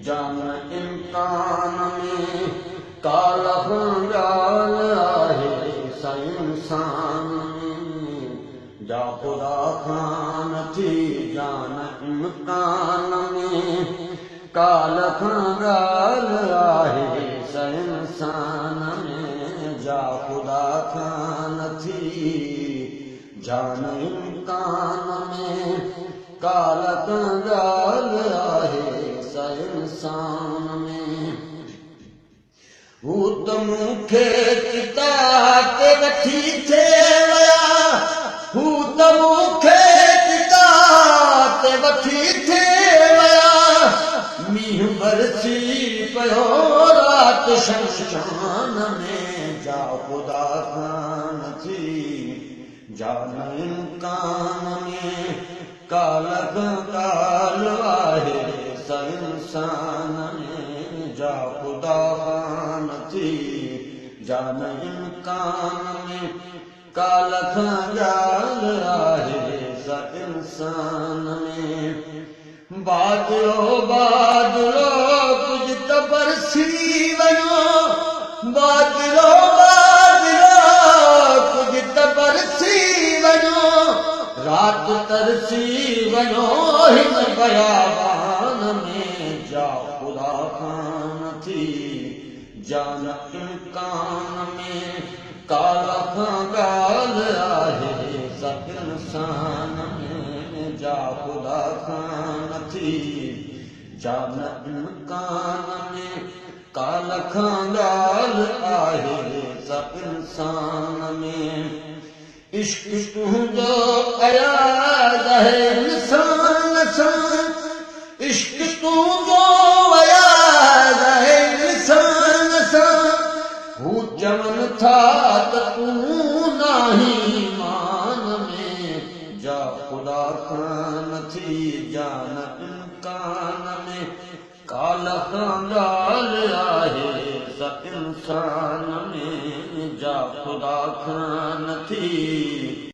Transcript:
जान इम्कान में काला ॻाल्हि आहे सा इंसान में जा ख़ुदा खान थी जान इम्कान में काला ॻाल्हि आहे सा इंसान में जा ख़ुदा खान थी जान इम्कान में काला ॻाल्हि आहे इंसान में हू त मूंखे किताब ते वठी थे विया हू त मूंखे किताब ते वठी थे विया मींहुं बरसी पियो राति शमशान में जा ख़ुदा खान थी जान इम्कान में काला ॻाल्हि आहे इंसान में जा ख़ुदा खान थी जान इम्कान में काला ॻाल्हि आहे सा इंसान में बादलो बादलो कुझु त बरसी वञो बादलो बादलो कुझु त बरसी वञो राति तरसी वञो हिन बयाबान में जा ख़ुदा खान थी जान इम्कान में काला ॻाल्हि आहे सा इंसान में जा ख़ुदा खान थी जान इम्कान में काला ॻाल्हि आहे सा इंसान में इश्क तुंहिंजो अयाज़ आहे इंसान सां इश्क तुंहिंजो अयाज़ आहे इंसान सां हू चवनि था त तूं नाहीं ईमान में जा ख़ुदा खान थी जान इम्कान में काला ॻाल्हि आहे सा इंसान में जा ख़ुदा खान थी